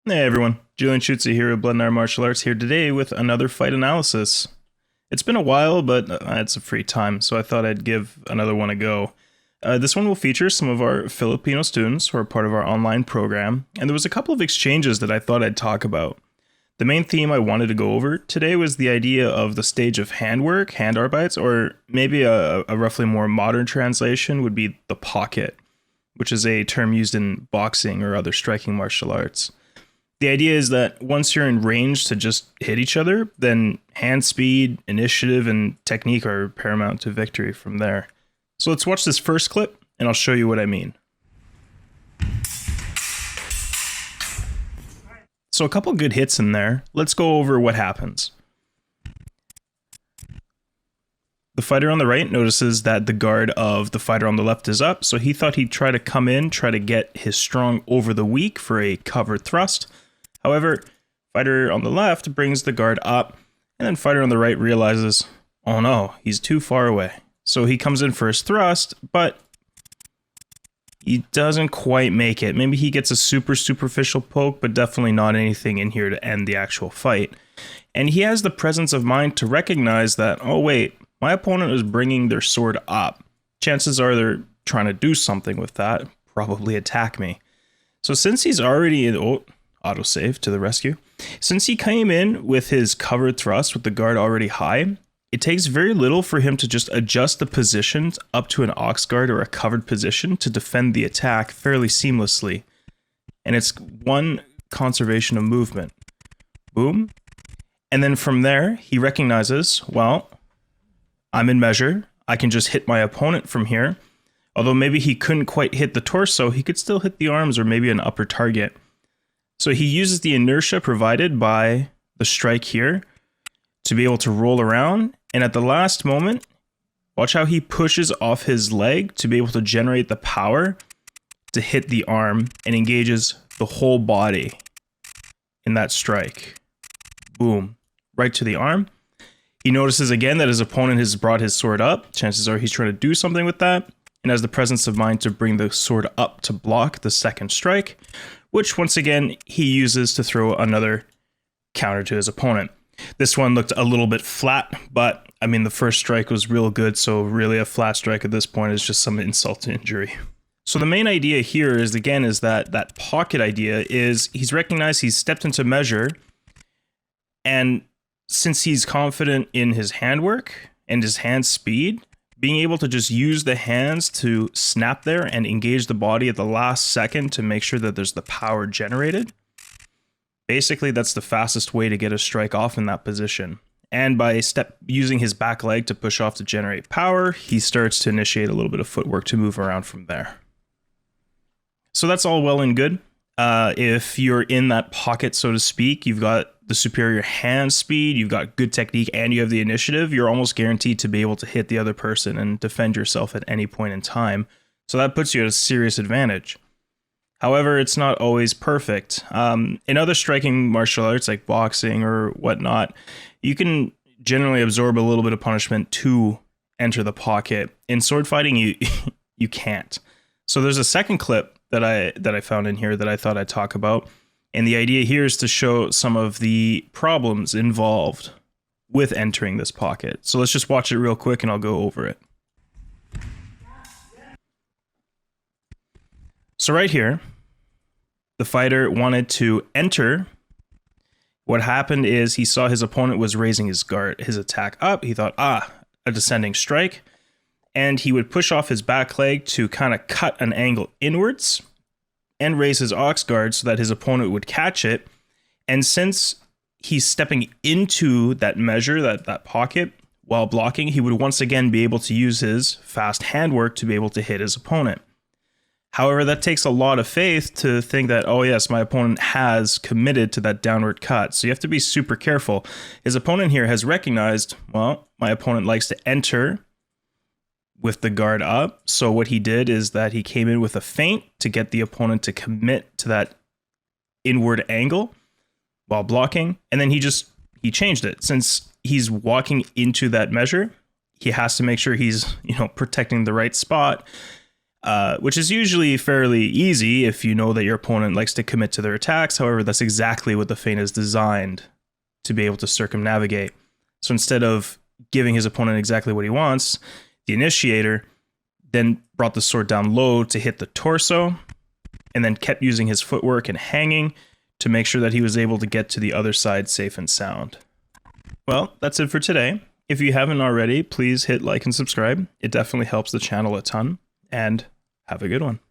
Hey everyone, Julian Schutze here with Blood and Iron Martial Arts here today with another fight analysis. It's been a while, but I had some free time, so I thought I'd give another one a go. This one will feature some of our Filipino students who are part of our online program, and there was a couple of exchanges that I thought I'd talk about. The main theme I wanted to go over today was the idea of the stage of handwork, handarbeits, or maybe a roughly more modern translation would be the pocket, which is a term used in boxing or other striking martial arts. The idea is that once you're in range to just hit each other, then hand speed, initiative, and technique are paramount to victory from there. So let's watch this first clip, and I'll show you what I mean. So a couple good hits in there. Let's go over what happens. The fighter on the right notices that the guard of the fighter on the left is up, so he thought he'd try to come in, try to get his strong over the weak for a covered thrust. However, fighter on the left brings the guard up, and then fighter on the right realizes, oh no, he's too far away. So he comes in for his thrust, but he doesn't quite make it. Maybe he gets a super superficial poke, but definitely not anything in here to end the actual fight. And he has the presence of mind to recognize that, oh wait, my opponent is bringing their sword up. Chances are they're trying to do something with that, probably attack me. So since he's already in... autosave to the rescue. Since he came in with his covered thrust with the guard already high, it takes very little for him to just adjust the positions up to an ox guard or a covered position to defend the attack fairly seamlessly. And it's one conservation of movement. Boom. And then from there, he recognizes, well, I'm in measure. I can just hit my opponent from here. Although maybe he couldn't quite hit the torso, he could still hit the arms or maybe an upper target. So he uses the inertia provided by the strike here to be able to roll around. And at the last moment, watch how he pushes off his leg to be able to generate the power to hit the arm and engages the whole body in that strike. Boom. Right to the arm. He notices again that his opponent has brought his sword up. Chances are he's trying to do something with that. And has the presence of mind to bring the sword up to block the second strike, which once again he uses to throw another counter to his opponent. This one looked a little bit flat, but I mean the first strike was real good, so really a flat strike at this point is just some insult to injury. So the main idea here is that pocket idea is he's recognized he's stepped into measure, and since he's confident in his handwork and his hand speed, being able to just use the hands to snap there and engage the body at the last second to make sure that there's the power generated. Basically, that's the fastest way to get a strike off in that position. And by using his back leg to push off to generate power, he starts to initiate a little bit of footwork to move around from there. So that's all well and good. If you're in that pocket, so to speak, you've got the superior hand speed, you've got good technique, and you have the initiative, you're almost guaranteed to be able to hit the other person and defend yourself at any point in time. So that puts you at a serious advantage. However, it's not always perfect. In other striking martial arts like boxing or whatnot, you can generally absorb a little bit of punishment to enter the pocket. In sword fighting, you can't. So there's a second clip that I found in here that I thought I'd talk about. And the idea here is to show some of the problems involved with entering this pocket. So let's just watch it real quick and I'll go over it. So right here, the fighter wanted to enter. What happened is he saw his opponent was raising his guard, his attack up. He thought, a descending strike. And he would push off his back leg to kind of cut an angle inwards and raise his ox guard so that his opponent would catch it. And since he's stepping into that measure, that pocket, while blocking, he would once again be able to use his fast handwork to be able to hit his opponent. However, that takes a lot of faith to think that, oh yes, my opponent has committed to that downward cut. So you have to be super careful. His opponent here has recognized, well, my opponent likes to enter with the guard up. So what he did is that he came in with a feint to get the opponent to commit to that inward angle while blocking. And then he changed it. Since he's walking into that measure, he has to make sure he's, protecting the right spot. which is usually fairly easy if you know that your opponent likes to commit to their attacks. However, that's exactly what the feint is designed to be able to circumnavigate. So instead of giving his opponent exactly what he wants, the initiator then brought the sword down low to hit the torso, and then kept using his footwork and hanging to make sure that he was able to get to the other side safe and sound. Well, that's it for today. If you haven't already, please hit like and subscribe. It definitely helps the channel a ton, and have a good one.